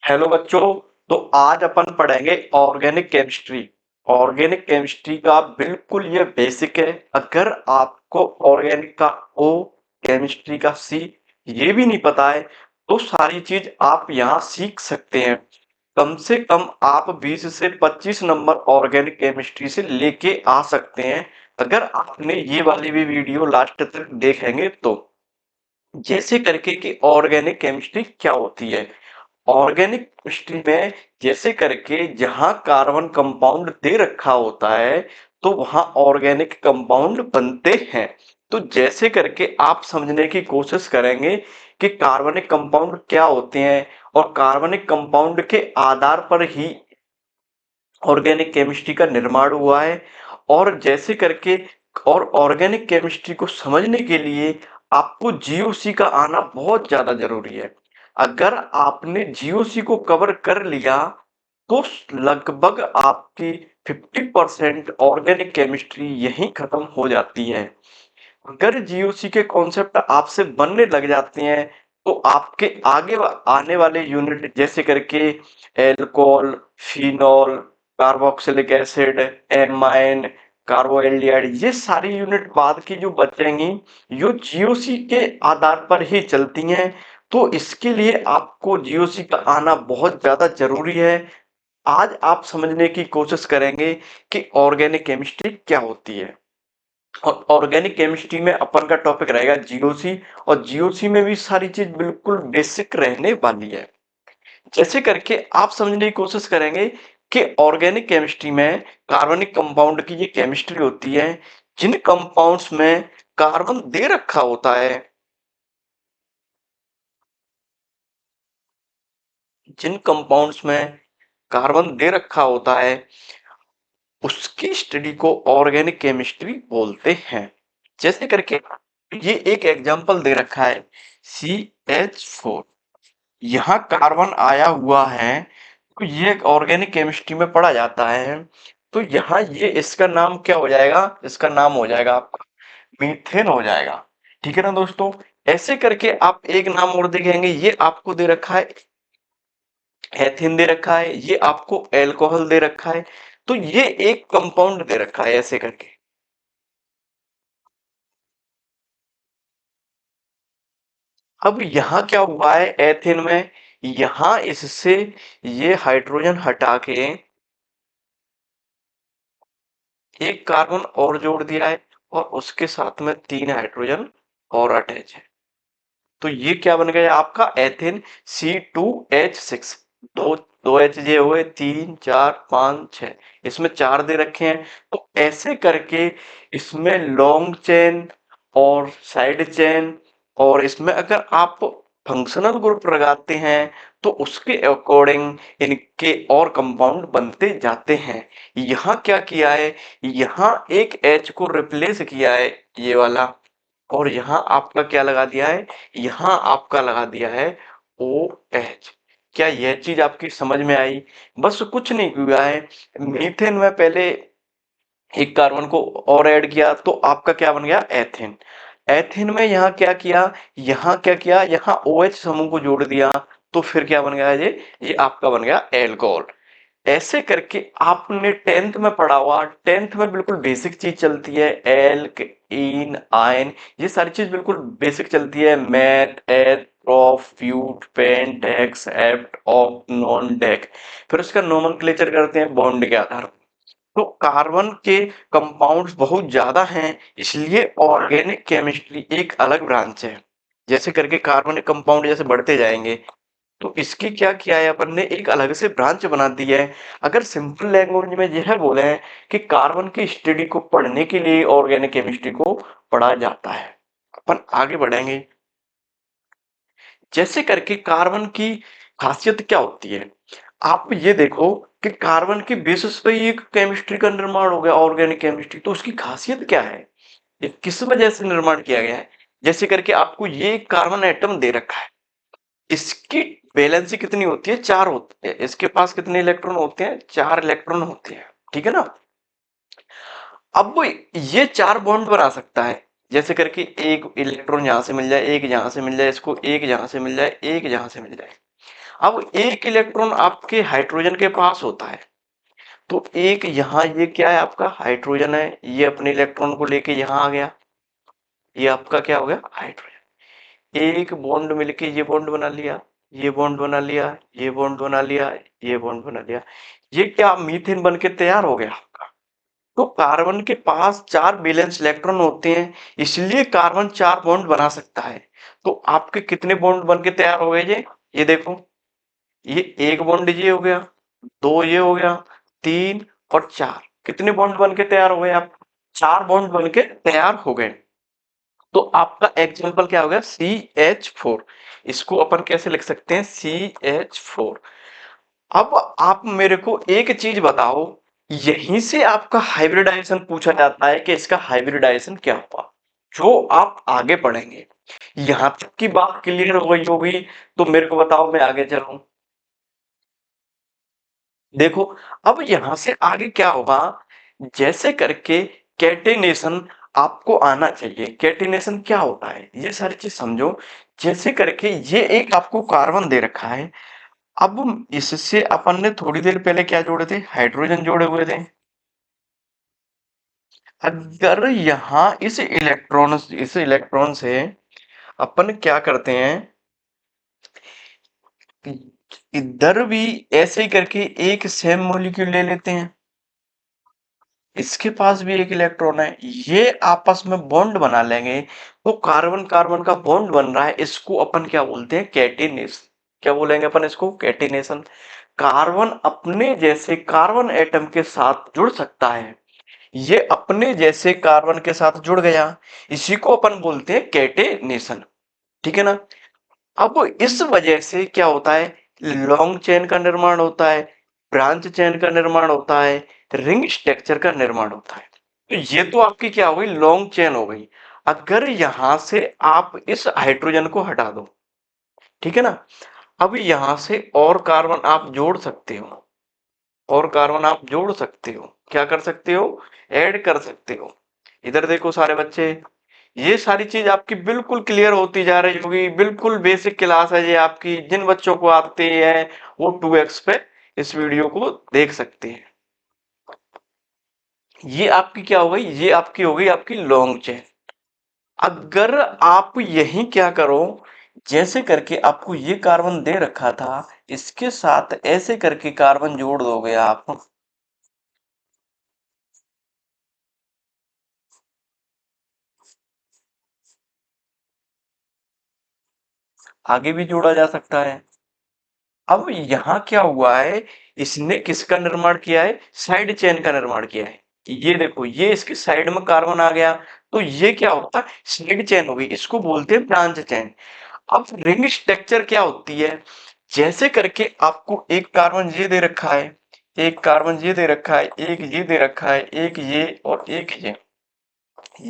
Hello बच्चों। तो आज अपन पढ़ेंगे ऑर्गेनिक केमिस्ट्री। ऑर्गेनिक केमिस्ट्री का बिल्कुल ये बेसिक है। अगर आपको ऑर्गेनिक का ओ, केमिस्ट्री का सी ये भी नहीं पता है तो सारी चीज आप यहाँ सीख सकते हैं। कम से कम आप 20 से 25 नंबर ऑर्गेनिक केमिस्ट्री से लेके आ सकते हैं अगर आपने ये वाली भी वीडियो लास्ट तक देखेंगे तो। जैसे करके कि ऑर्गेनिक केमिस्ट्री क्या होती है। ऑर्गेनिक केमिस्ट्री में जैसे करके जहां कार्बन कंपाउंड दे रखा होता है तो वहां ऑर्गेनिक कंपाउंड बनते हैं। तो जैसे करके आप समझने की कोशिश करेंगे कि कार्बनिक कंपाउंड क्या होते हैं और कार्बनिक कंपाउंड के आधार पर ही ऑर्गेनिक केमिस्ट्री का निर्माण हुआ है। और जैसे करके और ऑर्गेनिक केमिस्ट्री को समझने के लिए आपको जीओसी का आना बहुत ज्यादा जरूरी है। अगर आपने जीओसी को कवर कर लिया तो लगभग आपकी 50% ऑर्गेनिक केमिस्ट्री यहीं खत्म हो जाती है। अगर जीओसी के कॉन्सेप्ट आपसे बनने लग जाते हैं तो आपके आगे आने वाले यूनिट जैसे करके alcohol, phenol, carboxylic acid, amine, carbaldehyde ये सारी यूनिट बाद की जो बचेंगी यो जीओसी के आधार पर ही चलती हैं। तो इसके लिए आपको जीओसी का आना बहुत ज्यादा जरूरी है। आज आप समझने की कोशिश करेंगे कि ऑर्गेनिक केमिस्ट्री क्या होती है। और ऑर्गेनिक केमिस्ट्री में अपन का टॉपिक रहेगा जीओसी। और जीओसी में भी सारी चीज बिल्कुल बेसिक रहने वाली है। जैसे करके आप समझने की कोशिश करेंगे कि ऑर्गेनिक केमिस्ट्री में कार्बनिक कंपाउंड की ये केमिस्ट्री होती है। जिन कंपाउंड्स में कार्बन दे रखा होता है, जिन कंपाउंड्स में कार्बन दे रखा होता है उसकी स्टडी को ऑर्गेनिक केमिस्ट्री बोलते हैं। जैसे करके ये एक एग्जांपल दे रखा है CH4। यहाँ कार्बन आया हुआ है तो ये ऑर्गेनिक केमिस्ट्री में पढ़ा जाता है। तो यहाँ ये इसका नाम क्या हो जाएगा, इसका नाम हो जाएगा आपका मीथेन हो जाएगा। ठीक है ना दोस्तों। ऐसे करके आप एक नाम और देखेंगे, ये आपको दे रखा है एथिन दे रखा है, ये आपको एल्कोहल दे रखा है। तो ये एक कंपाउंड दे रखा है ऐसे करके। अब यहाँ क्या हुआ है एथिन में, यहाँ इससे ये हाइड्रोजन हटा के एक कार्बन और जोड़ दिया है और उसके साथ में 3 हाइड्रोजन और अटैच है। तो ये क्या बन गया आपका एथिन C2H6। दो दो एच जे हुए, 3 4 5 6, इसमें 4 दे रखे हैं। तो ऐसे करके इसमें लॉन्ग चेन और साइड चेन और इसमें अगर आप फंक्शनल ग्रुप लगाते हैं तो उसके अकॉर्डिंग इनके और कंपाउंड बनते जाते हैं। यहाँ क्या किया है, यहाँ एक H को रिप्लेस किया है ये वाला, और यहाँ आपका क्या लगा दिया है, यहाँ आपका लगा दिया है OH। क्या यह चीज आपकी समझ में आई। बस कुछ नहीं हुआ है, मीथेन में पहले एक कार्बन को और ऐड किया तो आपका क्या बन गया एथिन। एथिन में यहाँ क्या किया, यहाँ क्या किया, यहाँ OH समूह को जोड़ दिया तो फिर क्या बन गया ये आपका बन गया एल्कोहल। ऐसे करके आपने 10th में पढ़ा हुआ, 10th में बिल्कुल बेसिक चीज चलती है एल्क, इन, आयन, ये सारी चीज बिल्कुल बेसिक चलती है। मैथ, एथ, प्रॉफ, फ्यूट, पेन, डेक्स, एप्ट, ऑप, नॉन, डेक। फिर उसका नोमेनक्लेचर करते हैं बॉन्ड के आधार पर। तो कार्बन के कंपाउंड्स बहुत ज्यादा हैं, इसलिए ऑर्गेनिक केमिस्ट्री एक अलग ब्रांच है। जैसे करके कार्बनिक कंपाउंड जैसे बढ़ते जाएंगे तो इसकी क्या किया है अपन ने, एक अलग से ब्रांच बना दी है। अगर सिंपल लैंग्वेज में यह बोले हैं कि कार्बन की स्टडी को पढ़ने के लिए ऑर्गेनिक केमिस्ट्री को पढ़ा जाता है। अपन आगे बढ़ेंगे। जैसे करके कार्बन की खासियत क्या होती है, आप ये देखो कि कार्बन की बेसिस पे ही एक केमिस्ट्री का निर्माण हो गया ऑर्गेनिक केमिस्ट्री। तो उसकी खासियत क्या है, ये किस वजह से निर्माण किया गया है। जैसे करके आपको ये कार्बन एटम दे रखा है, इसकी वैलेंसी कितनी होती है, 4 होती है। इसके पास कितने इलेक्ट्रॉन होते हैं, 4 इलेक्ट्रॉन होते हैं। ठीक है ना। अब वो ये 4 बॉन्ड बना सकता है। जैसे करके एक इलेक्ट्रॉन यहां से मिल जाए, एक यहां से मिल जाए, इसको एक यहां से मिल जाए, एक यहां से मिल जाए। अब एक इलेक्ट्रॉन आपके हाइड्रोजन के पास होता है, तो एक यहाँ ये क्या है आपका हाइड्रोजन है, ये अपने इलेक्ट्रॉन को लेके यहाँ आ गया, ये आपका क्या हो गया हाइड्रोजन। एक बॉन्ड मिलके ये बॉन्ड बना लिया, ये बॉन्ड बना लिया, ये बॉन्ड बना लिया, ये बॉन्ड बना लिया, ये क्या मीथेन बन के तैयार हो गया आपका। तो कार्बन के पास 4 वैलेंस इलेक्ट्रॉन होते हैं, इसलिए कार्बन 4 बॉन्ड बना सकता है। तो आपके कितने बॉन्ड बन के तैयार हो गए ये देखो, ये एक बॉन्ड ये हो गया, दो ये हो गया, 3 और 4, कितने बॉन्ड बन के तैयार हो गए आप, 4 बॉन्ड बन के तैयार हो गए। तो आपका एग्जाम्पल क्या हो गया CH4, इसको अपन कैसे लिख सकते हैं CH4। अब आप मेरे को एक चीज बताओ, यहीं से आपका हाइब्रिडाइजेशन पूछा जाता है कि इसका हाइब्रिडाइजेशन क्या हुआ, जो आप आगे पढ़ेंगे। यहां तक की बात क्लियर हो गई होगी, तो मेरे को बताओ मैं आगे चलूं। देखो, अब यहां से आगे क्या होगा, जैसे करके कैटेनेशन आपको आना चाहिए। कैटेनेशन क्या होता है ये सारी चीज समझो। जैसे करके ये एक आपको कार्बन दे रखा है, अब इससे अपन ने थोड़ी देर पहले क्या जोड़े थे, हाइड्रोजन जोड़े हुए थे। अगर यहाँ इस इलेक्ट्रॉन से अपन क्या करते हैं, इधर भी ऐसे ही करके एक सेम मॉलिक्यूल ले लेते हैं, इसके पास भी एक इलेक्ट्रॉन है, ये आपस में बॉन्ड बना लेंगे, तो कार्बन कार्बन का बॉन्ड बन रहा है, इसको अपन क्या बोलते हैं कैटेनेशन। क्या बोलेंगे अपन इसको कैटेनेशन। कार्बन अपने जैसे कार्बन एटम के साथ जुड़ सकता है, ये अपने जैसे कार्बन के साथ जुड़ गया, इसी को अपन बोलते हैं कैटेनेशन। ठीक है ना। अब इस वजह से क्या होता है, लॉन्ग चेन का निर्माण होता है, ब्रांच चेन का निर्माण होता है, रिंग स्ट्रक्चर का निर्माण होता है। तो ये तो आपकी क्या हो गई लॉन्ग चेन हो गई। अगर यहां से आप इस हाइड्रोजन को हटा दो, ठीक है ना, अब यहां से और कार्बन आप जोड़ सकते हो, और कार्बन आप जोड़ सकते हो, क्या कर सकते हो, ऐड कर सकते हो। इधर देखो सारे बच्चे, ये सारी चीज आपकी बिल्कुल क्लियर होती जा रही होगी, बिल्कुल बेसिक क्लास है ये आपकी। जिन बच्चों को आते हैं वो 2x पे इस वीडियो को देख सकते हैं। ये आपकी क्या हो गई, ये आपकी हो गई आपकी लॉन्ग चेन। अगर आप यही क्या करो, जैसे करके आपको ये कार्बन दे रखा था, इसके साथ ऐसे करके कार्बन जोड़ दोगे आप, आगे भी जोड़ा जा सकता है। अब यहाँ क्या हुआ है, इसने किसका निर्माण किया है, साइड चेन का निर्माण किया है। ये देखो, ये इसकी साइड में कार्बन आ गया, तो ये क्या होता है साइड चेन हो गई, इसको बोलते हैं ब्रांच चेन। अब रिंग स्ट्रक्चर क्या होती है, जैसे करके आपको एक कार्बन ये दे रखा है, एक कार्बन ये दे रखा है, एक ये दे रखा है, एक ये और एक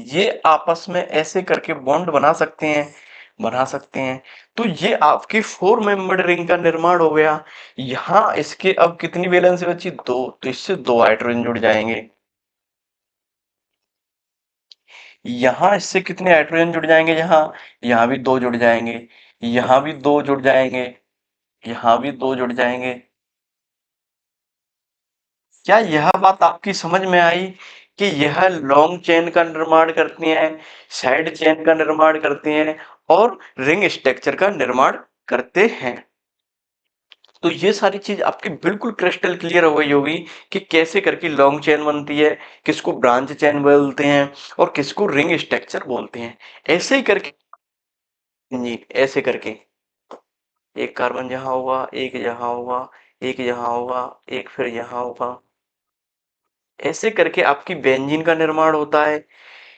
ये आपस में ऐसे करके बॉन्ड बना सकते हैं, बना सकते हैं। तो ये आपकी 4 मेंबर्ड रिंग का निर्माण हो गया। यहाँ इसके अब कितनी वैलेंस बची, 2, तो इससे 2 हाइड्रोजन जुड़ जाएंगे। यहाँ इससे कितने हाइड्रोजन जुड़ जाएंगे, यहाँ भी 2 जुड़ जाएंगे, यहाँ भी 2 जुड़ जाएंगे, यहाँ भी 2 जुड़ जाएंगे। क्या यह बात आपकी समझ में आई कि यह लॉन्ग चेन का निर्माण करती हैं, साइड चेन का निर्माण करती हैं और रिंग स्ट्रक्चर का निर्माण करते हैं। तो ये सारी चीज आपकी बिल्कुल क्रिस्टल क्लियर हो गई होगी कि कैसे करके लॉन्ग चेन बनती है, किसको ब्रांच चेन बोलते हैं और किसको रिंग स्ट्रक्चर बोलते हैं। ऐसे ही करके जी, ऐसे करके एक कार्बन यहाँ होगा, एक यहाँ होगा, एक यहाँ होगा, एक फिर यहाँ होगा, ऐसे करके आपकी बेंजीन का निर्माण होता है।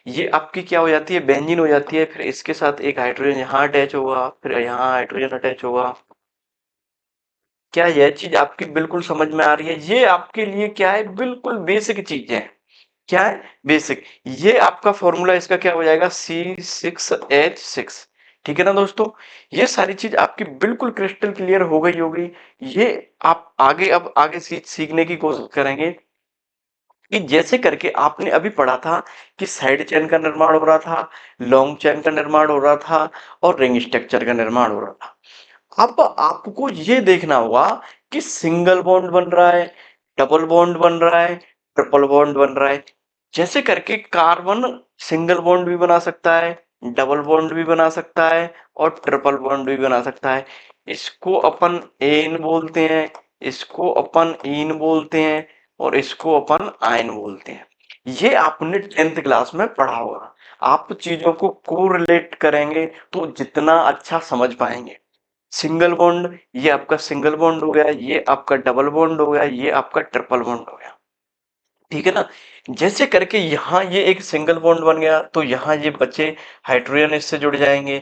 ये आपकी क्या हो जाती है, बेंजीन हो जाती है, फिर इसके साथ एक हाइड्रोजन यहाँ अटैच होगा, फिर यहाँ हाइड्रोजन अटैच होगा। क्या यह चीज आपकी बिल्कुल समझ में आ रही है, ये आपके लिए क्या है बिल्कुल बेसिक चीज है। क्या है बेसिक, ये आपका फॉर्मूला इसका क्या हो जाएगा C6H6। ठीक है ना दोस्तों, ये सारी चीज आपकी बिल्कुल क्रिस्टल क्लियर हो गई होगी। ये आप आगे अब आगे सीखने की कोशिश करेंगे कि जैसे करके आपने अभी पढ़ा था कि साइड चेन का निर्माण हो रहा था, लॉन्ग चेन का निर्माण हो रहा था और रिंग स्ट्रक्चर का निर्माण हो रहा था। अब आपको ये देखना होगा कि सिंगल बॉन्ड बन रहा है, डबल बॉन्ड बन रहा है, ट्रिपल बॉन्ड बन रहा है। जैसे करके कार्बन सिंगल बॉन्ड भी बना सकता है, डबल बॉन्ड भी बना सकता है और ट्रिपल बॉन्ड भी बना सकता है। इसको अपन एन बोलते हैं, इसको अपन इन बोलते हैं और इसको अपन आयन बोलते हैं। ये आपने 10th क्लास में पढ़ा होगा। आप चीजों को कोरिलेट करेंगे तो जितना अच्छा समझ पाएंगे। सिंगल बॉन्ड, ये आपका सिंगल बॉन्ड हो गया, ये आपका डबल बॉन्ड हो गया, ये आपका ट्रिपल बॉन्ड हो गया। ठीक है ना। जैसे करके यहाँ ये एक सिंगल बॉन्ड बन गया तो यहाँ ये बचे हाइड्रोजन इससे जुड़ जाएंगे।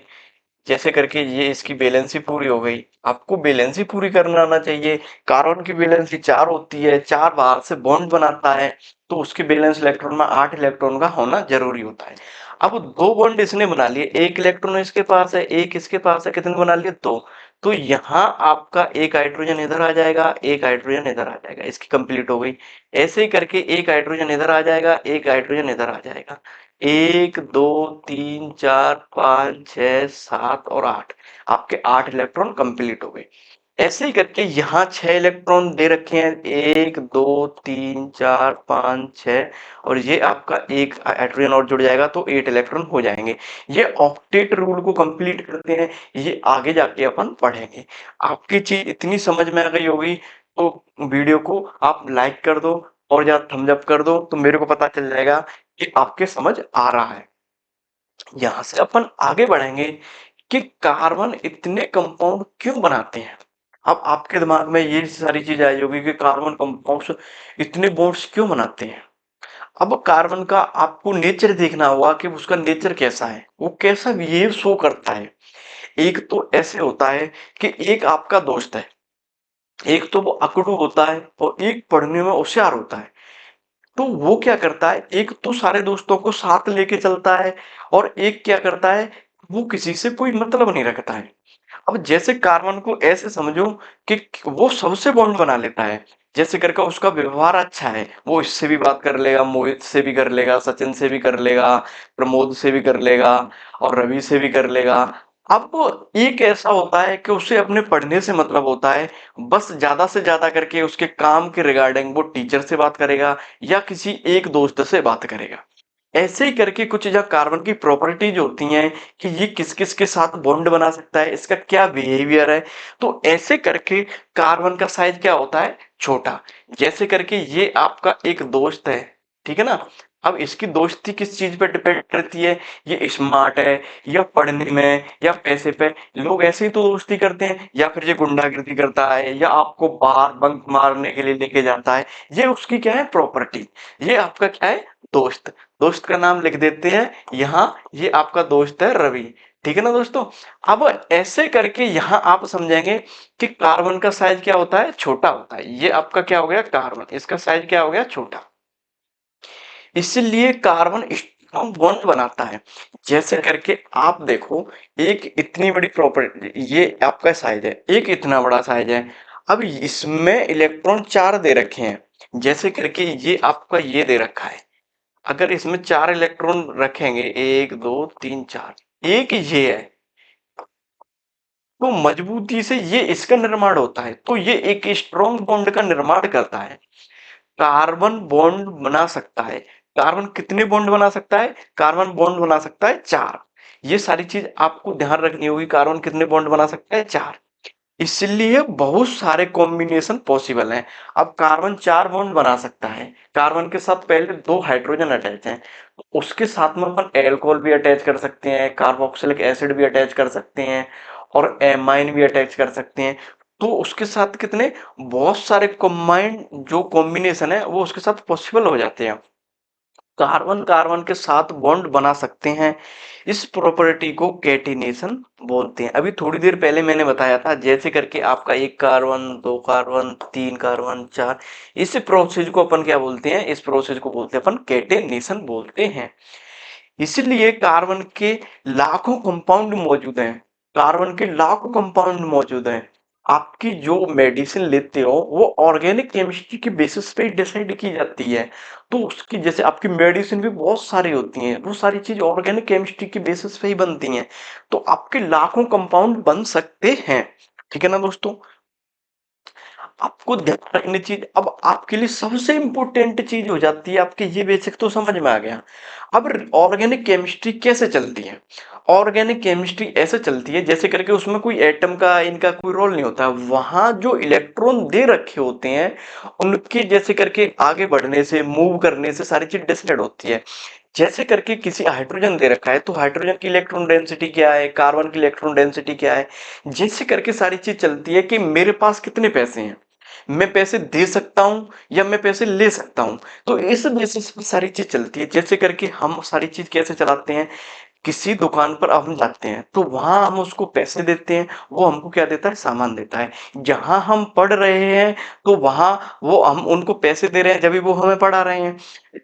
जैसे करके ये इसकी बैलेंसी पूरी हो गई। आपको बैलेंसी पूरी करना आना चाहिए। कार्बन की बैलेंसी 4 होती है, 4 बाहर से बॉन्ड बनाता है तो उसके बैलेंस इलेक्ट्रॉन में 8 इलेक्ट्रॉन का होना जरूरी होता है। अब 2 बॉन्ड इसने बना लिए, 1 इलेक्ट्रॉन इसके पास है, 1 इसके पास है, कितने बना लिए? 2। तो यहाँ आपका एक हाइड्रोजन इधर आ जाएगा, एक हाइड्रोजन इधर आ जाएगा, इसकी कंप्लीट हो गई। ऐसे ही करके एक हाइड्रोजन इधर आ जाएगा, एक हाइड्रोजन इधर आ जाएगा। 1 2 3 4 5 6 7 और 8, आपके 8 इलेक्ट्रॉन कंप्लीट हो गए। ऐसे ही करके यहाँ 6 इलेक्ट्रॉन दे रखे हैं, 1 2 3 4 5 6 और ये आपका एक हाइड्रोजन और जुड़ जाएगा तो 8 इलेक्ट्रॉन हो जाएंगे। ये ऑक्टेट रूल को कंप्लीट करते हैं, ये आगे जाके अपन पढ़ेंगे। आपकी चीज इतनी समझ में आ गई होगी तो वीडियो को आप लाइक कर दो और या थम्स अप कर दो तो मेरे को पता चल जाएगा कि आपके समझ आ रहा है। यहाँ से अपन आगे बढ़ेंगे कि कार्बन इतने कंपाउंड क्यों बनाते हैं। अब आपके दिमाग में ये सारी चीज आई होगी कि कार्बन कंपाउंड्स इतने बॉन्ड्स क्यों बनाते हैं। अब कार्बन का आपको नेचर देखना होगा कि उसका नेचर कैसा है, वो कैसा बिहेव शो करता है। एक तो ऐसे होता है कि एक आपका दोस्त है, एक तो वो अकड़ू होता है और एक पढ़ने में होशियार होता है। तो वो क्या करता है, एक तो सारे दोस्तों को साथ लेके चलता है और एक क्या करता है, वो किसी से कोई मतलब नहीं रखता है। अब जैसे कार्बन को ऐसे समझो कि वो सबसे बॉन्ड बना लेता है। जैसे करके उसका व्यवहार अच्छा है, वो इससे भी बात कर लेगा, मोहित से भी कर लेगा, सचिन से भी कर लेगा, प्रमोद से भी कर लेगा और रवि से भी कर लेगा। अब वो एक ऐसा होता है कि उसे अपने पढ़ने से मतलब होता है, बस ज्यादा से ज्यादा करके उसके काम के रिगार्डिंग वो टीचर से बात करेगा या किसी एक दोस्त से बात करेगा। ऐसे ही करके कुछ जो कार्बन की प्रॉपर्टीज होती हैं कि ये किस किस के साथ बॉन्ड बना सकता है, इसका क्या बिहेवियर है। तो ऐसे करके कार्बन का साइज क्या होता है, छोटा। जैसे करके ये आपका एक दोस्त है, ठीक है ना। अब इसकी दोस्ती किस चीज पे डिपेंड करती है, ये स्मार्ट है या पढ़ने में या पैसे पे। लोग ऐसे ही तो दोस्ती करते हैं, या फिर ये गुंडागिर्दी करता है या आपको बाहर बंक मारने के लिए लेके जाता है। ये उसकी क्या है, प्रॉपर्टी। ये आपका क्या है, दोस्त। दोस्त का नाम लिख देते हैं यहाँ, ये आपका दोस्त है रवि। ठीक है ना दोस्तों। अब ऐसे करके यहाँ आप समझेंगे कि कार्बन का साइज क्या होता है, छोटा होता है। ये आपका क्या हो गया, कार्बन, इसका साइज क्या हो गया, छोटा। इसलिए कार्बन स्ट्रॉन्ग बॉन्ड बनाता है। जैसे करके आप देखो, एक इतनी बड़ी प्रॉपर्टी, ये आपका साइज है, एक इतना बड़ा साइज है। अब इसमें इलेक्ट्रॉन 4 दे रखे हैं। जैसे करके ये आपका ये दे रखा है, अगर इसमें 4 इलेक्ट्रॉन रखेंगे, 1 2 3 4, एक ये है, तो मजबूती से ये इसका निर्माण होता है, तो ये एक स्ट्रॉन्ग बॉन्ड का निर्माण करता है। कार्बन बॉन्ड बना सकता है। कार्बन कितने बॉन्ड बना सकता है, कार्बन बॉन्ड बना सकता है 4। ये सारी चीज आपको ध्यान रखनी होगी, कार्बन कितने बॉन्ड बना सकता है, 4। इसलिए बहुत सारे कॉम्बिनेशन पॉसिबल हैं। अब कार्बन 4 बॉन्ड बना सकता है, कार्बन के साथ पहले 2 हाइड्रोजन अटैच हैं, उसके साथ में अपन एल्कोहल भी अटैच कर सकते हैं, कार्बोक्सिलिक एसिड भी अटैच कर सकते हैं और एमाइन भी अटैच कर सकते हैं। तो उसके साथ कितने, बहुत सारे कंबाइंड जो कॉम्बिनेशन है वो उसके साथ पॉसिबल हो जाते हैं। कार्बन कार्बन के साथ बॉन्ड बना सकते हैं। इस प्रॉपर्टी को कैटिनेशन बोलते हैं। अभी थोड़ी देर पहले मैंने बताया था, जैसे करके आपका 1 कार्बन, 2 कार्बन, 3 कार्बन, 4, इस प्रोसेस को अपन क्या बोलते हैं, इस प्रोसेस को बोलते हैं अपन कैटिनेशन बोलते हैं। इसलिए कार्बन के लाखों कंपाउंड मौजूद हैं, कार्बन के लाखों कंपाउंड मौजूद हैं। आपकी जो मेडिसिन लेते हो वो ऑर्गेनिक केमिस्ट्री के बेसिस पे डिसाइड की जाती है। तो उसकी जैसे आपकी मेडिसिन भी बहुत सारी होती हैं, वो सारी चीज ऑर्गेनिक केमिस्ट्री के बेसिस पे ही बनती हैं। तो आपके लाखों कंपाउंड बन सकते हैं। ठीक है ना दोस्तों? आपको ध्यान रखनी चीज अब आपके लिए सबसे इंपॉर्टेंट चीज हो जाती है, आपके ये बेसिक तो समझ में आ गया। अब ऑर्गेनिक केमिस्ट्री कैसे चलती है? ऑर्गेनिक केमिस्ट्री ऐसे चलती है जैसे करके उसमें कोई एटम का इनका कोई रोल नहीं होता, वहां जो इलेक्ट्रॉन दे रखे होते हैं उनके जैसे करके आगे बढ़ने से मूव करने से सारी चीज डिसाइड होती है। जैसे करके किसी हाइड्रोजन दे रखा है तो हाइड्रोजन की इलेक्ट्रॉन डेंसिटी क्या है, कार्बन की इलेक्ट्रॉन डेंसिटी क्या है, जैसे करके सारी चीज चलती है कि मेरे पास कितने पैसे हैं, मैं पैसे दे सकता हूं या मैं पैसे ले सकता हूं। तो इस बेसिस पे सारी चीज चलती है। जैसे करके हम सारी चीज कैसे चलाते हैं, किसी दुकान पर हम जाते हैं तो वहां हम उसको पैसे देते हैं, वो हमको क्या देता है, सामान देता है। जहां हम पढ़ रहे हैं तो वहां वो हम उनको पैसे दे रहे हैं, जब भी वो हमें पढ़ा रहे हैं।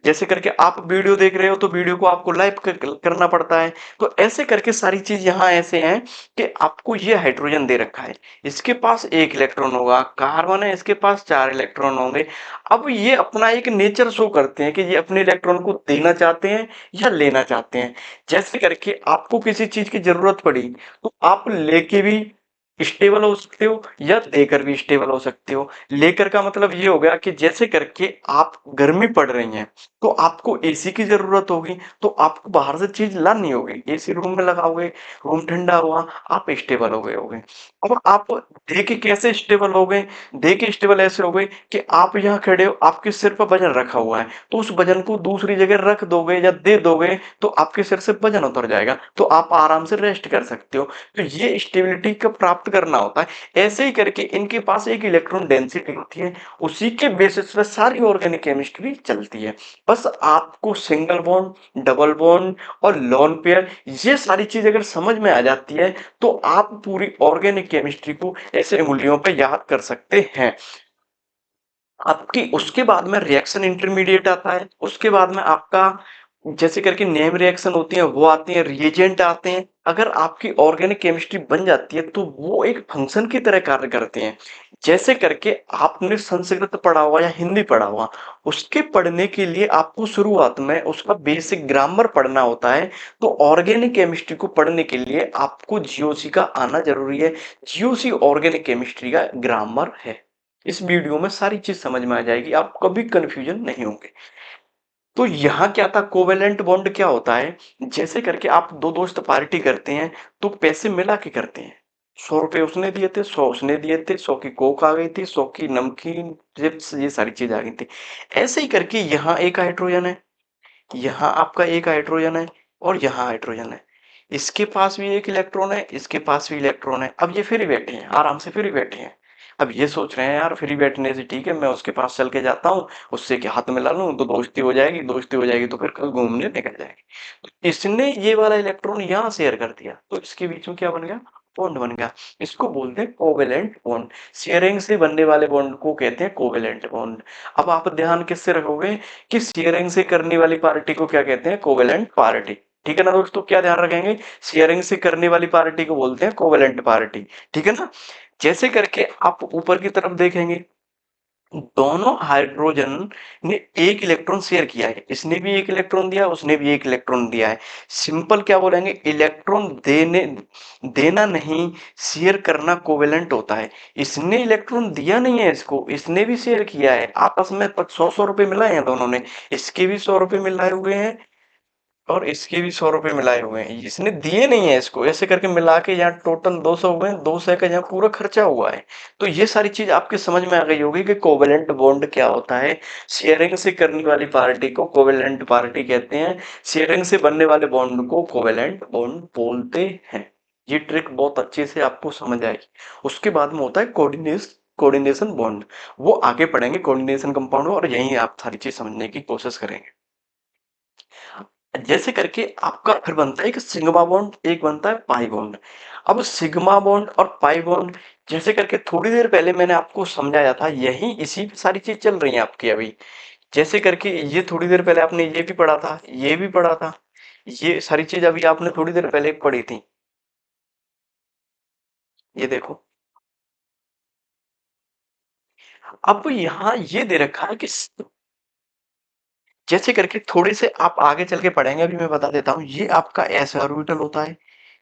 जैसे करके आप वीडियो देख रहे हो तो वीडियो को आपको लाइव करना पड़ता है। तो ऐसे करके सारी चीज यहाँ ऐसे हैं कि आपको ये हाइड्रोजन दे रखा है, इसके पास एक इलेक्ट्रॉन होगा, कार्बन है इसके पास चार इलेक्ट्रॉन होंगे। अब ये अपना एक नेचर शो करते हैं कि ये अपने इलेक्ट्रॉन को देना चाहते हैं या लेना चाहते हैं। जैसे करके आपको किसी चीज की जरूरत पड़ी तो आप लेके भी स्टेबल हो सकते हो या देकर भी स्टेबल हो सकते हो। लेकर का मतलब ये हो गया कि जैसे करके आप गर्मी पड़ रही है तो आपको एसी की जरूरत होगी, तो आपको बाहर से चीज लानी होगी, एसी रूम में लगाओगे, रूम ठंडा हुआ, आप स्टेबल हो गए होगे। अब आप दे के कैसे स्टेबल हो गए, दे के स्टेबल ऐसे हो गए कि आप यहाँ खड़े हो, आपके सिर पर वजन रखा हुआ है, तो उस वजन को दूसरी जगह रख दोगे या दे दोगे तो आपके सिर से वजन उतर जाएगा, तो आप आराम से रेस्ट कर सकते हो। तो ये स्टेबिलिटी का प्राप्त करना होता है। ऐसे ही करके इनके पास एक इलेक्ट्रॉन डेंसिटी होती है, उसी के बेसिस पे सारी ऑर्गेनिक केमिस्ट्री चलती है। बस आपको सिंगल बॉन्ड, डबल बॉन्ड और लोन पेयर ये सारी चीज अगर समझ में आ जाती है तो आप पूरी ऑर्गेनिक केमिस्ट्री को ऐसे उंगलियों पे याद कर सकते हैं। आपकी उसके बाद में रिएक्शन इंटरमीडिएट आता है, उसके बाद में आपका जैसे करके नेम रिएक्शन होती है वो आती है, रिएजेंट आते हैं। अगर आपकी ऑर्गेनिक केमिस्ट्री बन जाती है तो वो एक फंक्शन की तरह कार्य करते हैं। जैसे करके आपने संस्कृत पढ़ा हुआ या हिंदी पढ़ा हुआ, उसके पढ़ने के लिए आपको शुरुआत में उसका बेसिक ग्रामर पढ़ना होता है। तो ऑर्गेनिक केमिस्ट्री को पढ़ने के लिए आपको जीओसी का आना जरूरी है। जीओसी ऑर्गेनिक केमिस्ट्री का ग्रामर है। इस वीडियो में सारी चीज समझ में आ जाएगी, आप कभी कंफ्यूजन नहीं होंगे। तो यहाँ क्या था, कोवेलेंट बॉन्ड क्या होता है, जैसे करके आप दो दोस्त पार्टी करते हैं तो पैसे मिला के करते हैं। 100 रुपए उसने दिए थे, 100 उसने दिए थे, 100 की कोक आ गई थी, 100 की नमकीन चिप्स ये सारी चीज आ गई थी। ऐसे ही करके यहाँ एक हाइड्रोजन है, यहाँ आपका एक हाइड्रोजन है और यहाँ हाइड्रोजन है। इसके पास भी एक इलेक्ट्रॉन है, इसके पास भी इलेक्ट्रॉन है। अब ये फ्री बैठे हैं, आराम से फ्री बैठे हैं। अब ये सोच रहे हैं यार फ्री बैठने से ठीक है मैं उसके पास चल के जाता हूँ, उससे के हाथ मिला लूं तो दोस्ती हो जाएगी, दोस्ती हो जाएगी तो फिर कल घूमने निकल जाएगी। तो इसने ये वाला इलेक्ट्रॉन यहाँ शेयर कर दिया तो इसके बीच में क्या बन गया, बॉन्ड बन गया। इसको बोलते हैं कोवेलेंट बॉन्ड। शेयरिंग से बनने वाले बॉन्ड को कहते हैं कोवेलेंट बॉन्ड। अब आप ध्यान किससे रखोगे कि शेयरिंग से करने वाली पार्टी को क्या कहते हैं, कोवेलेंट पार्टी। ठीक है ना दोस्तों, क्या ध्यान रखेंगे, शेयरिंग से करने वाली पार्टी को बोलते हैं कोवेलेंट पार्टी। ठीक है ना। जैसे करके आप ऊपर की तरफ देखेंगे, दोनों हाइड्रोजन ने एक इलेक्ट्रॉन शेयर किया है, इसने भी एक इलेक्ट्रॉन दिया, उसने भी एक इलेक्ट्रॉन दिया है। सिंपल क्या बोलेंगे, इलेक्ट्रॉन देने देना नहीं, शेयर करना कोवेलेंट होता है। इसने इलेक्ट्रॉन दिया नहीं है इसको, इसने भी शेयर किया है, आपस में 100-100 रुपए मिलाए हैं दोनों ने। इसके भी 100 रुपए मिलाए हुए हैं और इसके भी 100 रुपए मिलाए हुए हैं, इसने दिए नहीं है इसको। ऐसे करके मिला के यहाँ टोटल 200 हुए हैं, 200 का यहाँ पूरा खर्चा हुआ है। तो ये सारी चीज आपके समझ में आ गई होगी कि कोवेलेंट बॉन्ड क्या होता है। शेयरिंग से करने वाली पार्टी को कोवेलेंट पार्टी कहते हैं, शेयरिंग से बनने वाले बॉन्ड को कोवेलेंट बॉन्ड बोलते हैं। ये ट्रिक बहुत अच्छे से आपको समझ आएगी। उसके बाद में होता है कोऑर्डिनेशन बॉन्ड, वो आगे पढ़ेंगे कोऑर्डिनेशन कंपाउंड, और यही आप सारी चीज समझने की कोशिश करेंगे। जैसे करके आपका फिर बनता है एक सिग्मा बॉन्ड, एक बनता है पाई बॉन्ड। अब सिग्मा बॉन्ड और पाई बॉन्ड जैसे करके थोड़ी देर पहले मैंने आपको समझाया था, यही इसी पे सारी चीज चल रही है आपकी अभी। जैसे करके ये थोड़ी देर पहले आपने ये भी पढ़ा था, ये भी पढ़ा था, ये सारी चीज अभी आपने थोड़ी देर पहले पढ़ी थी। ये देखो, अब यहाँ ये दे रखा है कि जैसे करके थोड़े से आप आगे चल के पढ़ेंगे, अभी मैं बता देता हूँ, ये आपका एस ऑर्बिटल होता है,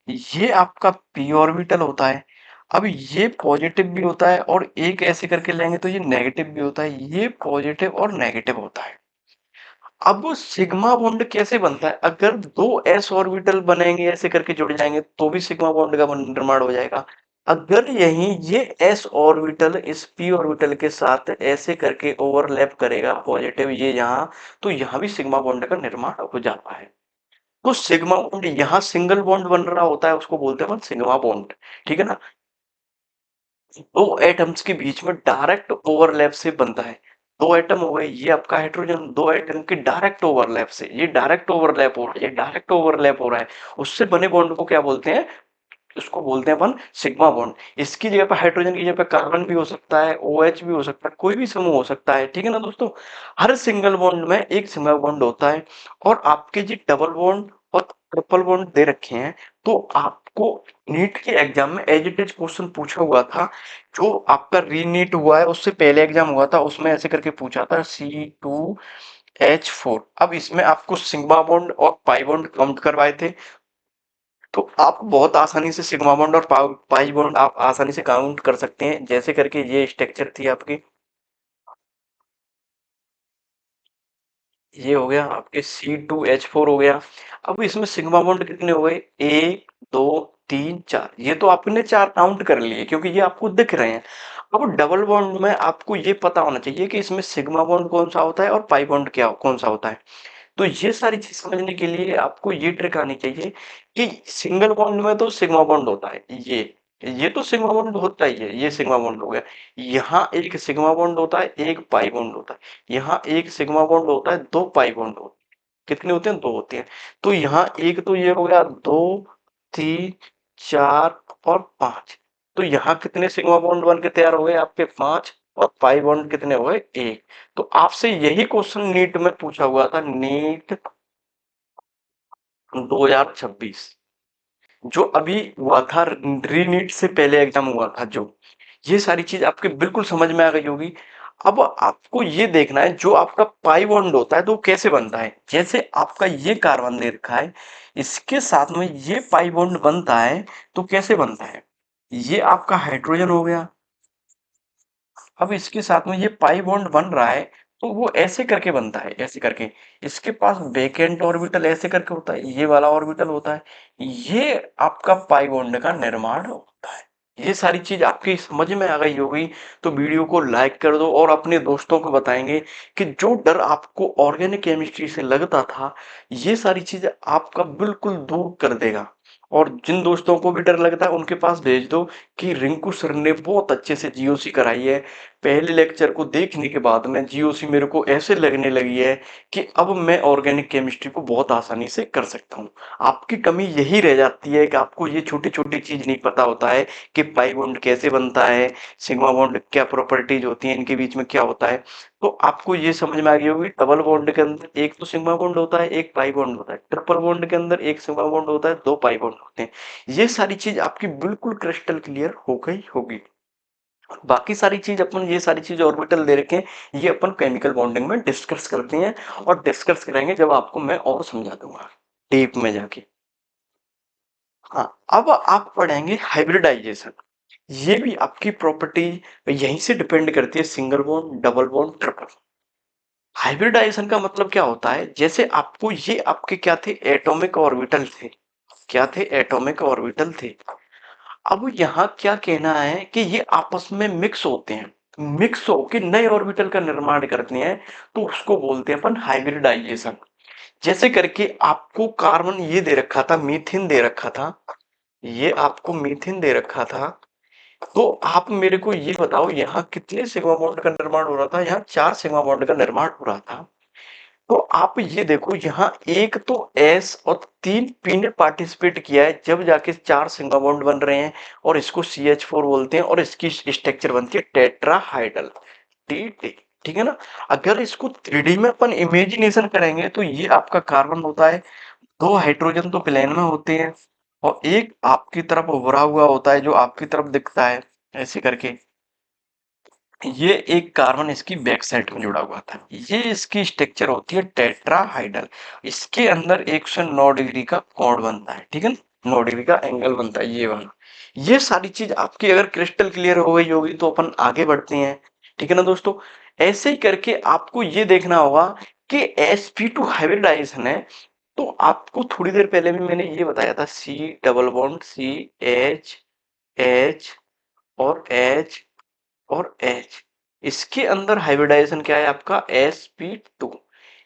ये आपका पी ऑर्बिटल होता है। अब ये पॉजिटिव भी होता है और एक ऐसे करके लेंगे तो ये नेगेटिव भी होता है, ये पॉजिटिव और नेगेटिव होता है। अब वो सिग्मा बॉन्ड कैसे बनता है? अगर 2 s ऑर्बिटल बनेंगे ऐसे करके जुड़ जाएँगे तो भी सिग्मा बॉन्ड का निर्माण हो जाएगा। अगर यहीं ये s ऑर्बिटल इस p ऑर्बिटल के साथ ऐसे करके ओवरलैप करेगा पॉजिटिव ये यहाँ, तो यहाँ भी सिग्मा बॉन्ड का निर्माण हो जाता है। तो सिग्मा बॉन्ड यहाँ सिंगल बॉन्ड बन रहा होता है, उसको बोलते हैं अपन सिग्मा बॉन्ड, ठीक है ना? 2 एटम्स के बीच में डायरेक्ट ओवरलैप से बनता है। 2 एटम हो गए, ये आपका हाइड्रोजन 2 एटम के डायरेक्ट ओवरलैप से, ये डायरेक्ट ओवरलैप हो रहा है, ये डायरेक्ट ओवरलैप हो रहा है। उससे बने बॉन्ड को क्या बोलते हैं? इसको बोलते हैं अपन सिग्मा बॉन्ड। इसकी जगह पे हाइड्रोजन की जगह पे कार्बन भी हो सकता है, OH भी हो सकता है, कोई भी समूह हो सकता है, ठीक है ना दोस्तों? हर सिंगल बॉन्ड में एक सिग्मा बॉन्ड होता है और आपके जी डबल बॉन्ड और ट्रिपल बॉन्ड दे रखे हैं, तो आपको नीट के एग्जाम में एज इट इज क्वेश्चन पूछा हुआ था। जो आपका रीनीट हुआ है उससे पहले एग्जाम हुआ था, उसमें ऐसे करके पूछा था C2H4। अब इसमें आपको सिग्मा बॉन्ड और पाई बॉन्ड काउंट करवाए थे, तो आप बहुत आसानी से सिग्मा बॉन्ड और पाई बॉन्ड आप आसानी से काउंट कर सकते हैं। जैसे करके ये स्ट्रक्चर थी आपकी, ये हो गया आपके C2H4 हो गया। अब इसमें सिग्मा बॉन्ड कितने हो गए? 1 2 3 4। ये तो आपने 4 काउंट कर लिए क्योंकि ये आपको दिख रहे हैं। अब डबल बॉन्ड में आपको ये पता होना चाहिए कि इसमें सिग्मा बॉन्ड कौन सा होता है और पाई बॉन्ड क्या कौन सा होता है। तो ये सारी चीज समझने के लिए आपको ये ट्रिक आनी चाहिए कि सिंगल बॉन्ड में तो सिग्मा बॉन्ड होता है, ये तो सिग्मा बॉन्ड होता ही है, ये सिग्मा बॉन्ड हो गया। यहाँ एक सिग्मा बॉन्ड होता है, एक पाई बॉन्ड होता है। यहाँ एक सिग्मा बॉन्ड होता है, 2 पाई बॉन्ड होते हैं। कितने होते हैं? 2 होते हैं। तो यहाँ एक तो ये हो गया 2 3 4 और 5। तो यहाँ कितने सिग्मा बॉन्ड बन के तैयार हो गए आपके? 5। और पाई बॉन्ड कितने हो गए? 1। तो आपसे यही क्वेश्चन नीट में पूछा हुआ था, नीट 2026, जो अभी हुआ था, री नीट से पहले एग्जाम हुआ था जो। ये सारी चीज आपके बिल्कुल समझ में आ गई होगी। अब आपको ये देखना है जो आपका पाई बॉन्ड होता है तो वो कैसे बनता है। जैसे आपका ये कार्बन दे रखा है, इसके साथ में ये पाई बॉन्ड बनता है, तो कैसे बनता है? ये आपका हाइड्रोजन हो गया। अब इसके साथ में ये पाई बॉन्ड बन रहा है, तो वो ऐसे करके बनता है, ऐसे करके। इसके पास वैकेंट ऑर्बिटल ऐसे करके होता है, ये वाला ऑर्बिटल होता है। ये आपका पाई बॉन्ड का निर्माण होता है। ये सारी चीज आपकी समझ में आ गई होगी, तो वीडियो को लाइक कर दो और अपने दोस्तों को बताएंगे कि जो डर आपको ऑर्गेनिक केमिस्ट्री से लगता था, ये सारी चीज आपका बिल्कुल दूर कर देगा। और जिन दोस्तों को भी डर लगता है उनके पास भेज दो कि रिंकू सर ने बहुत अच्छे से जीओसी कराई है। पहले लेक्चर को देखने के बाद में जीओसी मेरे को ऐसे लगने लगी है कि अब मैं ऑर्गेनिक केमिस्ट्री को बहुत आसानी से कर सकता हूँ। आपकी कमी यही रह जाती है कि आपको ये छोटी छोटी चीज नहीं पता होता है कि पाई बॉन्ड कैसे बनता है, सिग्मा बॉन्ड क्या प्रॉपर्टीज होती हैं, इनके बीच में क्या होता है। तो आपको ये समझ में आ गई होगी, डबल बॉन्ड के अंदर एक तो सिग्मा बॉन्ड होता है, एक पाई बॉन्ड होता है। ट्रिपल बॉन्ड के अंदर एक सिग्मा बॉन्ड होता है, 2 पाई बॉन्ड होते हैं। ये सारी चीज आपकी बिल्कुल क्रिस्टल क्लियर हो गई होगी। बाकी सारी चीज अपन, ये सारी चीज ऑर्बिटल दे रखे हैं, ये अपन केमिकल बॉन्डिंग में डिस्कस करते हैं और डिस्कस करेंगे जब आपको मैं और समझा दूंगा डीप में जाके। हाँ, अब आप पढ़ेंगे हाइब्रिडाइजेशन। ये भी आपकी प्रॉपर्टी यहीं से डिपेंड करती है, single bond, double bond, triple. Hybridization का मतलब क्या होता है? जैसे आपको ये आपके क्या थे? एटॉमिक ऑर्बिटल थे। क्या थे? एटॉमिक ऑर्बिटल थे। अब यहाँ क्या कहना है कि ये आपस में मिक्स होते हैं, मिक्स होके नए ऑर्बिटल का निर्माण करते हैं, तो उसको बोलते हैं अपन हाइब्रिडाइजेशन। जैसे करके आपको कार्बन ये दे रखा था, मीथेन दे रखा था, ये आपको मीथेन दे रखा था। तो आप मेरे को ये बताओ यहाँ कितने सिग्मा बॉन्ड का निर्माण हो रहा था? यहाँ 4 सिग्मा बॉन्ड का निर्माण हो रहा था। तो आप ये देखो, यहाँ एक तो एस और 3 पी ने पार्टिसिपेट किया है, जब जाके 4 सिग्मा बॉन्ड बन रहे हैं और इसको CH4 बोलते हैं और इसकी स्ट्रक्चर बनती है टेट्राहाइड्रल, TT। ठीक है ना? अगर इसको 3D में अपन इमेजिनेशन करेंगे तो ये आपका कार्बन होता है, 2 हाइड्रोजन तो प्लेन में होते हैं और एक आपकी तरफ उभरा हुआ होता है जो आपकी तरफ दिखता है ऐसे करके। ये एक कार्बन इसकी बैक साइड में जुड़ा हुआ था, ये इसकी स्ट्रक्चर होती है टेट्राहाइड्रल। इसके अंदर 109 डिग्री का कोण बनता है, ठीक है ना? 9 डिग्री का एंगल बनता है, ये वाला। ये सारी चीज आपकी अगर क्रिस्टल क्लियर हो गई होगी तो अपन आगे बढ़ते हैं। ठीक है ना दोस्तों? ऐसे ही करके आपको ये देखना होगा कि sp2 हाइब्रिडाइजेशन है, तो आपको थोड़ी देर पहले भी मैंने ये बताया था, C double bond C H H और एच और एच, इसके अंदर हाइब्रिडाइजेशन क्या है आपका sp2।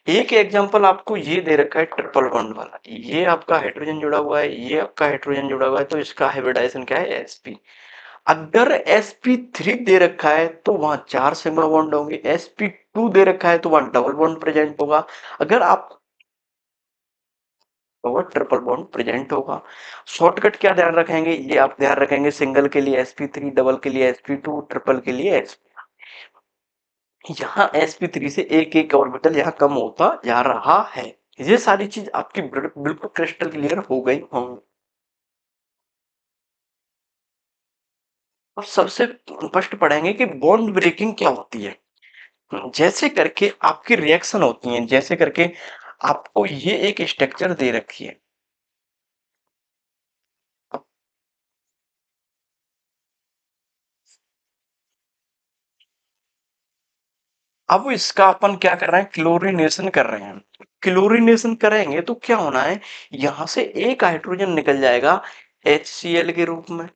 एक एग्जांपल आपको ये दे रखा है ट्रिपल बॉन्ड वाला, ये आपका हाइड्रोजन जुड़ा हुआ है, ये आपका हाइड्रोजन जुड़ा हुआ है, तो इसका हाइब्रिडाइजेशन क्या है sp। अगर sp3 दे रखा है तो वहां 4 सिग्मा बॉन्ड होंगे, sp2 दे रखा है तो वहां डबल बॉन्ड प्रेजेंट होगा। अगर आप होगा ट्रिपल बॉन्ड प्रेजेंट होगा। शॉर्टकट क्या ध्यान रखेंगे, ये आप ध्यान रखेंगे, सिंगल के लिए sp3, डबल के लिए sp2, ट्रिपल के लिए यहाँ sp3 से एक एक ऑर्बिटल यहाँ कम होता जा रहा है। ये सारी चीज आपकी बिल्कुल क्रिस्टल क्लियर हो गई होंगी। अब सबसे फर्स्ट पढ़ेंगे कि बॉन्ड ब्रेकिंग क्या होती है। जैसे करके आपकी रिएक्शन होती है, जैसे करके आपको ये एक स्ट्रक्चर दे रखी है। अब इसका अपन क्या कर रहे हैं, क्लोरीनेशन कर रहे हैं। क्लोरीनेशन करेंगे तो क्या होना है, यहां से एक हाइड्रोजन निकल जाएगा HCl के रूप में,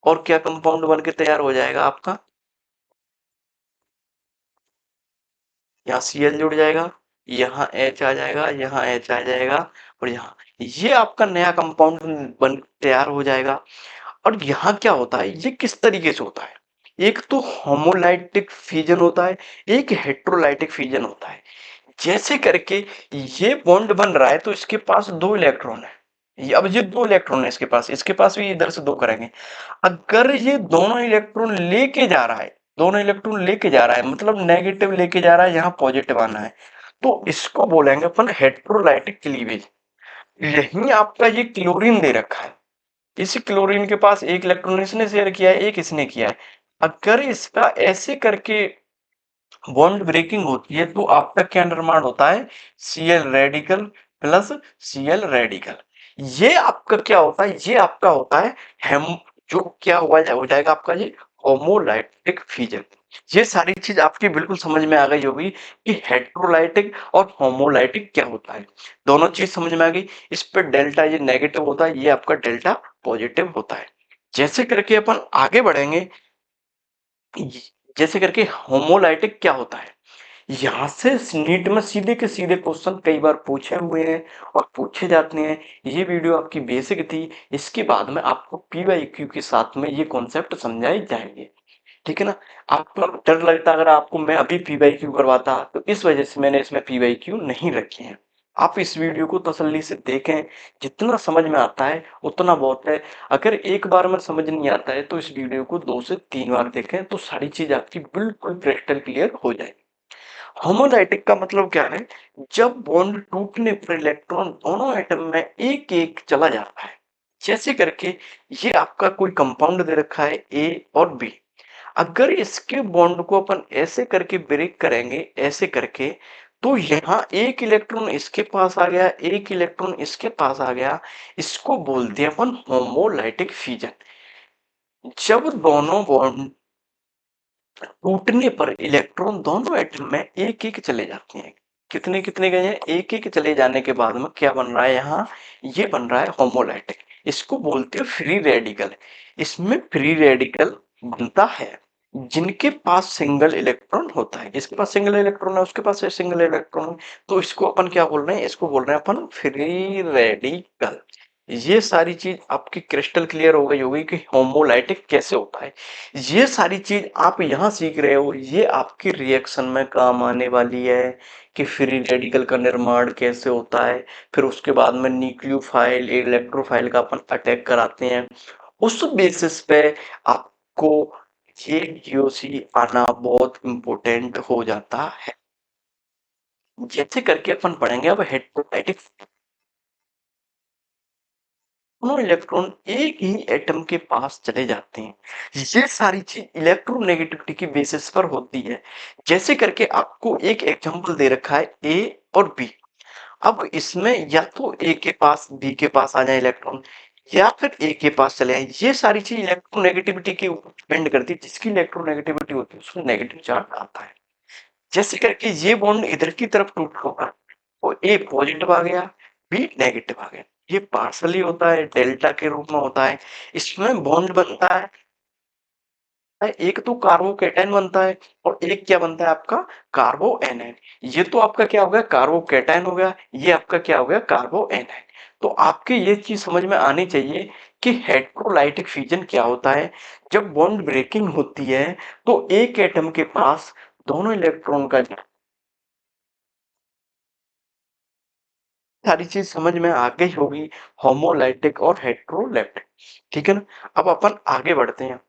और क्या कंपाउंड बन के तैयार हो जाएगा आपका, यहाँ Cl जुड़ जाएगा, यहाँ H आ जाएगा, यहाँ H आ जाएगा, और यहाँ ये आपका नया कंपाउंड बन तैयार हो जाएगा। और यहाँ क्या होता है, ये किस तरीके से होता है, एक तो होमोलाइटिक फिजन होता है, एक हेट्रोलाइटिक फिजन होता है। जैसे करके ये बॉन्ड बन रहा है तो इसके पास 2 इलेक्ट्रॉन है, अब ये 2 इलेक्ट्रॉन है इसके पास भी इधर से 2 करेंगे। अगर ये दोनों इलेक्ट्रॉन लेके जा रहा है, दोनों इलेक्ट्रॉन लेके जा रहा है मतलब नेगेटिव लेके जा रहा है, यहाँ पॉजिटिव आना है, तो इसको बोलेंगे अपन हेट्रोलाइटिक क्लीवेज। यही आपका ये क्लोरीन दे रखा है, इस क्लोरीन के पास एक इलेक्ट्रॉन इसने शेयर किया है, एक इसने किया है। अगर इसका ऐसे करके बॉन्ड ब्रेकिंग होती है तो आपका क्या निर्माण होता है, Cl radical plus Cl radical. ये आपका क्या होता है, ये आपका होता है हेम, जो क्या हुआ हो जाएगा आपका ये होमोलाइटिक फिजन। ये सारी चीज आपकी बिल्कुल समझ में आ गई होगी कि हेट्रोलाइटिक और होमोलाइटिक क्या होता है, दोनों चीज समझ में आ गई। इस पे डेल्टा ये नेगेटिव होता है, ये आपका डेल्टा पॉजिटिव होता है। जैसे करके अपन आगे बढ़ेंगे, जैसे करके होमोलाइटिक क्या होता है, यहाँ से नीट में सीधे के सीधे क्वेश्चन कई बार पूछे हुए हैं और पूछे जाते हैं। ये वीडियो आपकी बेसिक थी, इसके बाद में आपको पीवाईक्यू के साथ में ये कॉन्सेप्ट समझाए जाएंगे। ठीक है ना? आपको डर लगता अगर आपको मैं अभी पीवाईक्यू करवाता, तो इस वजह से मैंने इसमें पीवाईक्यू नहीं रखे हैं। आप इस वीडियो को तसल्ली से देखें, जितना समझ में आता है उतना बहुत है। अगर एक बार में समझ नहीं आता है तो इस वीडियो को 2 से 3 बार देखें, तो सारी चीज आपकी बिल्कुल क्रिस्टल क्लियर हो जाएगी। होमोलाइटिक का मतलब क्या है, जब बॉन्ड टूटने पर इलेक्ट्रॉन दोनों एटम में एक एक चला जाता है। जैसे करके ये आपका कोई कंपाउंड दे रखा है ए और बी, अगर इसके बॉन्ड को अपन ऐसे करके ब्रेक करेंगे, ऐसे करके, तो यहाँ एक इलेक्ट्रॉन इसके पास आ गया, एक इलेक्ट्रॉन इसके पास आ गया, इसको बोलते हैं अपन होमोलाइटिक फिजन। जब दोनों बॉन्ड टूटने पर इलेक्ट्रॉन दोनों एटम में एक एक चले जाते हैं, कितने कितने गए हैं, एक एक चले जाने के बाद में क्या बन रहा है यहाँ, ये बन रहा है होमोलाइटिक। इसको बोलते हैं फ्री रेडिकल। इसमें फ्री रेडिकल बनता है जिनके पास सिंगल इलेक्ट्रॉन होता है, इसके पास सिंगल इलेक्ट्रॉन है, उसके पास सिंगल इलेक्ट्रॉन है, तो इसको अपन क्या बोल रहे हैं, इसको बोल रहे हैं अपन फ्री रेडिकल। ये सारी चीज आपकी क्रिस्टल क्लियर हो गई होगी कि होमोलाइटिक कैसे होता है। ये सारी चीज आप यहाँ सीख रहे हो, ये आपकी रिएक्शन में काम आने वाली है कि फ्री रेडिकल का निर्माण कैसे होता है। फिर उसके बाद में न्यूक्लियोफाइल इलेक्ट्रोफाइल का अपन अटैक कराते हैं, उस बेसिस पे आपको ये जीओसी आना बहुत इंपॉर्टेंट हो जाता है। जैसे करके अपन पढ़ेंगे अब हेटेरोडाइटिक, दोनों इलेक्ट्रॉन एक ही एटम के पास चले जाते हैं। ये सारी चीज इलेक्ट्रोनेगेटिविटी की बेसिस पर होती है। जैसे करके आपको एक एग्जांपल दे रखा है ए और बी, अब इसमें या तो ए के पास बी के पास आ जाए इलेक्ट्रॉन, या फिर ए के पास चले आए। ये सारी चीज इलेक्ट्रोनेगेटिविटी के ऊपर डिपेंड करती है। जिसकी इलेक्ट्रोनेगेटिविटी होती है उसमें नेगेटिव चार्ज आता है। जैसे करके ये बॉन्ड इधर की तरफ टूट होगा, वो ए पॉजिटिव आ गया, बी नेगेटिव आ गया। ये पार्सली होता है, डेल्टा के रूप में होता है। इसमें बॉन्ड बनता है, एक तो कार्बोकेटायन बनता है और एक क्या बनता है आपका, कार्बोएनायन। ये तो आपका क्या हो गया, कार्बोकेटायन हो गया, ये आपका क्या हो गया, कार्बोएनायन। तो आपके ये चीज समझ में आनी चाहिए कि हेटेरोलाइटिक फ्यूजन क्या होता है। जब बॉन्ड ब्रेकिंग होती है तो एक एटम के पास दोनों इलेक्ट्रॉन का, सारी चीज समझ में आ गई होगी, होमोलाइटिक और हेटेरोलाइटिक। ठीक है ना। अब अपन आगे बढ़ते हैं।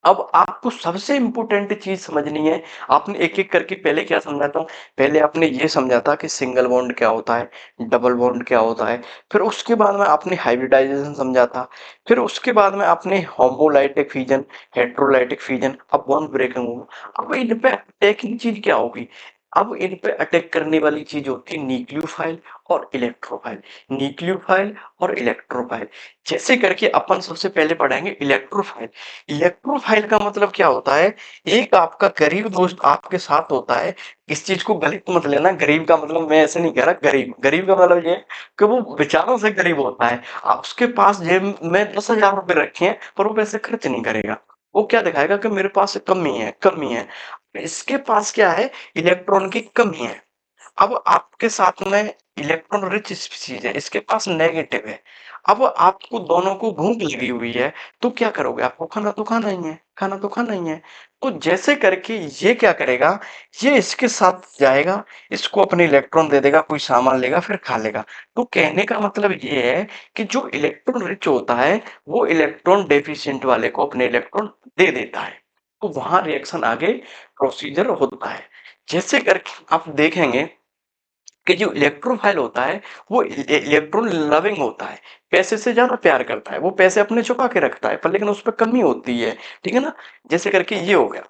अब आपको सबसे इम्पोर्टेंट चीज समझनी है। आपने एक एक करके पहले क्या समझाता हूँ, पहले आपने ये समझा था कि सिंगल बॉन्ड क्या होता है, डबल बॉन्ड क्या होता है। फिर उसके बाद में आपने हाइब्रिडाइजेशन समझा था। फिर उसके बाद में आपने होमोलाइटिक फ्यूजन, हेटेरोलाइटिक फ्यूजन, अब बॉन्ड ब्रेकिंग होगा। अब इन पे अटैकिंग चीज क्या होगी, अब इन पे अटैक करने वाली चीज होती है न्यूक्लियोफाइल और इलेक्ट्रोफाइल। न्यूक्लियोफाइल और इलेक्ट्रोफाइल। जैसे करके अपन सबसे पहले पढ़ेंगे इलेक्ट्रोफाइल। इलेक्ट्रोफाइल का मतलब क्या होता है, एक आपका गरीब दोस्त आपके साथ होता है। इस चीज को गलत मत लेना, गरीब का मतलब मैं ऐसे नहीं कह रहा, गरीब गरीब का मतलब ये है कि वो विचारों से गरीब होता है। आप उसके पास जेब में 10,000 रुपए रखे हैं पर वो पैसे खर्च नहीं करेगा। वो क्या दिखाएगा कि मेरे पास कमी है, कमी है। इसके पास क्या है, इलेक्ट्रॉन की कमी है। अब आपके साथ में इलेक्ट्रॉन रिच स्पीशीज है, इसके पास नेगेटिव है। अब आपको दोनों को भूख लगी हुई है, तो क्या करोगे, आपको खाना तो खाना ही है, खाना तो खाना ही है। तो जैसे करके ये क्या करेगा, ये इसके साथ जाएगा, इसको अपने इलेक्ट्रॉन दे देगा, कोई सामान लेगा फिर खा लेगा। तो कहने का मतलब ये है कि जो इलेक्ट्रॉन रिच होता है वो इलेक्ट्रॉन डेफिशिएंट वाले को अपने इलेक्ट्रॉन दे देता है। तो वहां रिएक्शन आगे प्रोसीजर होता है। जैसे करके आप देखेंगे कि जो इलेक्ट्रोफाइल होता है वो इलेक्ट्रॉन लविंग होता है, पैसे से ज्यादा प्यार करता है, वो पैसे अपने छुपा के रखता है, पर लेकिन उस पर कमी होती है। ठीक है ना। जैसे करके ये हो गया।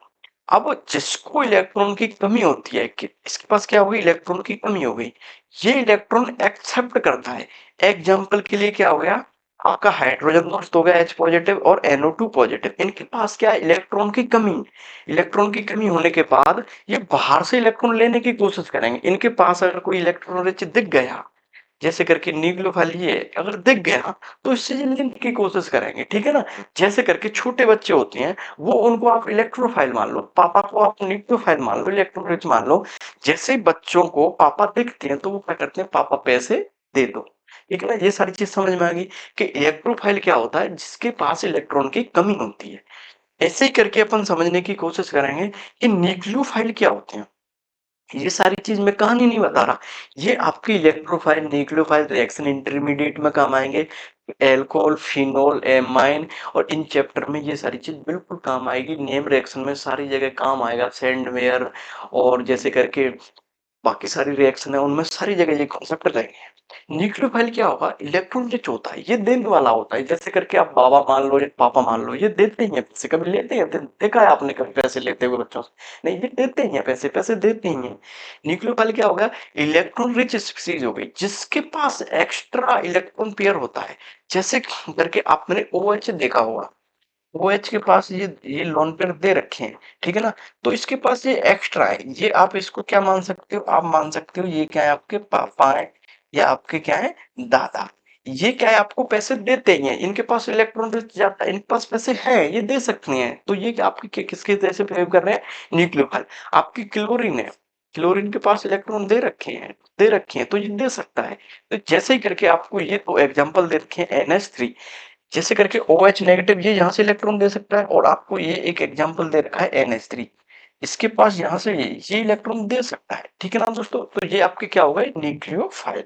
अब जिसको इलेक्ट्रॉन की कमी होती है कि इसके पास क्या होगी, इलेक्ट्रॉन की कमी हो गई, ये इलेक्ट्रॉन एक्सेप्ट करता है। एग्जाम्पल के लिए क्या हो गया, आपका हाइड्रोजन दोस्त हो गया H पॉजिटिव और NO2 पॉजिटिव, इनके पास क्या है, इलेक्ट्रॉन की कमी। इलेक्ट्रॉन की कमी होने के बाद ये बाहर से इलेक्ट्रॉन लेने की कोशिश करेंगे। इनके पास अगर कोई इलेक्ट्रॉन रिच दिख गया, जैसे करके न्यूक्लियोफाइल ये अगर दिख गया, तो इससे ये लेने की कोशिश करेंगे। ठीक है ना। जैसे करके छोटे बच्चे होते हैं, वो उनको आप इलेक्ट्रोफाइल मान लो, पापा को आप न्यूक्लियोफाइल मान लो, इलेक्ट्रॉन रिच मान लो। जैसे ही बच्चों को पापा दिखते हैं तो वो क्या करते हैं, पापा पैसे दे दो। ठीक है ना। ये सारी चीज समझ में आ गई कि इलेक्ट्रोफाइल क्या होता है, जिसके पास इलेक्ट्रॉन की कमी होती है। ऐसे ही करके अपन समझने की कोशिश करेंगे कि न्यूक्लियोफाइल क्या होते हैं। ये सारी चीज मैं कहानी नहीं बता रहा, ये आपके इलेक्ट्रोफाइल न्यूक्लियोफाइल रिएक्शन इंटरमीडिएट में काम आएंगे। एल्कोहल, फिनोल, एमाइन, और इन चैप्टर में ये सारी चीज बिल्कुल काम आएगी। नेम रिएक्शन में सारी जगह काम आएगा, सेंडवेयर और जैसे करके बाकी सारी रिएक्शन है उनमें सारी जगह ये कॉन्सेप्ट रहेंगे। न्यूक्लियोफाइल क्या होगा, इलेक्ट्रॉन रिच होता है, ये देने वाला होता है। जैसे करके आप बाबा मान लो या पापा मान लो, ये देते ही हैं पैसे, कभी लेते हैं, देखा है आपने कभी पैसे लेते हुए बच्चों से, नहीं, ये देते ही हैं पैसे, पैसे देते ही हैं। न्यूक्लियोफाइल क्या होगा, इलेक्ट्रॉन रिच स्पीशीज हो गई जिसके पास एक्स्ट्रा इलेक्ट्रॉन पेयर होता है। जैसे करके आपने OH देखा होगा, OH के पास ये लोन पेयर दे रखे हैं। ठीक है ना। तो इसके पास ये एक्स्ट्रा है, ये आप इसको क्या मान सकते हो, आप मान सकते हो ये क्या है, आपके पापा है या आपके क्या है, दादा। ये क्या है, आपको पैसे देते ही हैं, इनके पास इलेक्ट्रॉन ज्यादा है, इनके पास पैसे हैं, ये दे सकते हैं। तो ये क्या आपकी किसके जैसे बिहेव कर रहे हैं, न्यूक्लियोफाइल। आपकी क्लोरीन है, क्लोरीन के पास इलेक्ट्रॉन दे रखे हैं, दे रखे हैं, तो ये दे सकता है। तो जैसे ही करके आपको ये दो एग्जांपल दे रखे हैं NH3, जैसे करके OH नेगेटिव ये यहाँ से इलेक्ट्रॉन दे सकता है, और आपको ये एक एग्जांपल दे रखा है NH3, इसके पास यहाँ से ये इलेक्ट्रॉन दे सकता है। ठीक है ना दोस्तों, तो ये आपके क्या होगा, न्यूक्लियोफाइल।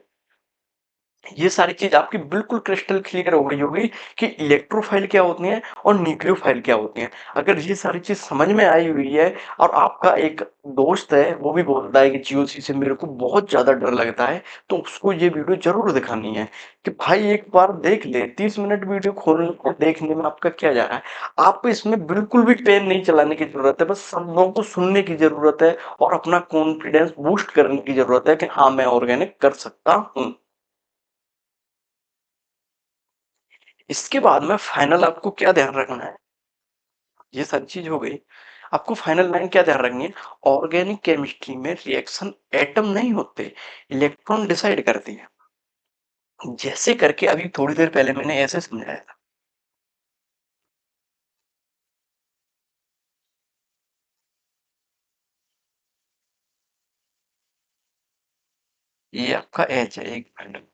ये सारी चीज आपकी बिल्कुल क्रिस्टल क्लियर हो गई होगी कि इलेक्ट्रोफाइल क्या होती है और न्यूक्लियोफाइल क्या होती है। अगर ये सारी चीज समझ में आई हुई है, और आपका एक दोस्त है वो भी बोलता है कि GOC से मेरे को बहुत ज्यादा डर लगता है, तो उसको ये वीडियो जरूर दिखानी है कि भाई एक बार देख ले। 30 मिनट वीडियो खोलने को देखने में आपका क्या जा रहा है। आप इसमें बिल्कुल भी पेन नहीं चलाने की जरूरत है, बस शब्दों को सुनने की जरूरत है और अपना कॉन्फिडेंस बूस्ट करने की जरूरत है कि हाँ मैं ऑर्गेनिक कर सकता हूँ। इसके बाद में फाइनल आपको क्या ध्यान रखना है, ये सारी चीज हो गई। आपको फाइनल लाइन क्या ध्यान रखनी है, ऑर्गेनिक केमिस्ट्री में रिएक्शन एटम नहीं होते, इलेक्ट्रॉन डिसाइड करती है। जैसे करके अभी थोड़ी देर पहले मैंने ऐसे समझाया था। ये आपका एच है, एक मिनट।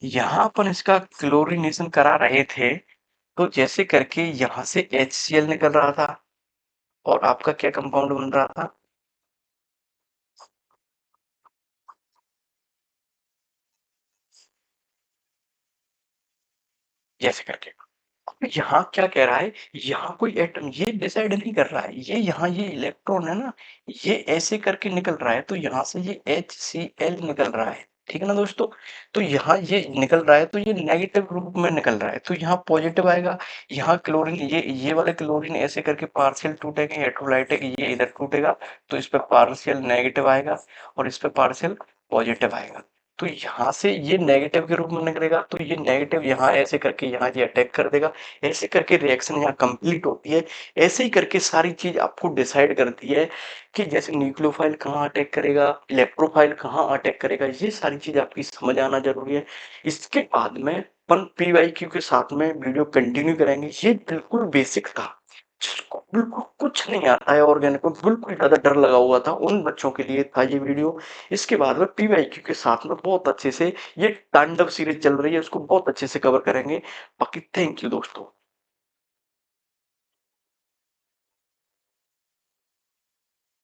यहाँ अपन इसका क्लोरीनेशन करा रहे थे, तो जैसे करके यहाँ से HCl निकल रहा था और आपका क्या कंपाउंड बन रहा था, जैसे करके। अब यहाँ क्या कह रहा है, यहाँ कोई एटम ये डिसाइड नहीं कर रहा है, ये यहाँ ये इलेक्ट्रॉन है ना, ये ऐसे करके निकल रहा है, तो यहाँ से ये HCl निकल रहा है, ठीक है ना दोस्तों। तो यहाँ ये निकल रहा है, तो ये नेगेटिव रूप में निकल रहा है, तो यहाँ पॉजिटिव आएगा। यहाँ क्लोरीन, ये वाले क्लोरीन ऐसे करके पार्शियल टूटेंगे, इलेक्ट्रोलाइट ये इधर टूटेगा, तो इस पे पार्शियल नेगेटिव आएगा और इस पे पार्शियल पॉजिटिव आएगा। तो यहाँ से ये नेगेटिव के रूप में निकलेगा, तो ये नेगेटिव यहाँ ऐसे करके यहाँ ये अटैक कर देगा, ऐसे करके रिएक्शन यहाँ कंप्लीट होती है। ऐसे ही करके सारी चीज आपको डिसाइड करती है कि जैसे न्यूक्लियोफाइल कहाँ अटैक करेगा, इलेक्ट्रोफाइल कहाँ अटैक करेगा, ये सारी चीज आपकी समझ आना जरूरी है। इसके बाद में अपन PYQ के साथ में वीडियो कंटिन्यू करेंगे। ये बिल्कुल बेसिक था, जिसको बिल्कुल कुछ नहीं आता है ऑर्गेनिक में, बिल्कुल ज्यादा डर लगा हुआ था, उन बच्चों के लिए था ये वीडियो। इसके बाद में PYQ के साथ में बहुत अच्छे से ये तांडव सीरीज चल रही है, उसको बहुत अच्छे से कवर करेंगे। बाकी थैंक यू दोस्तों।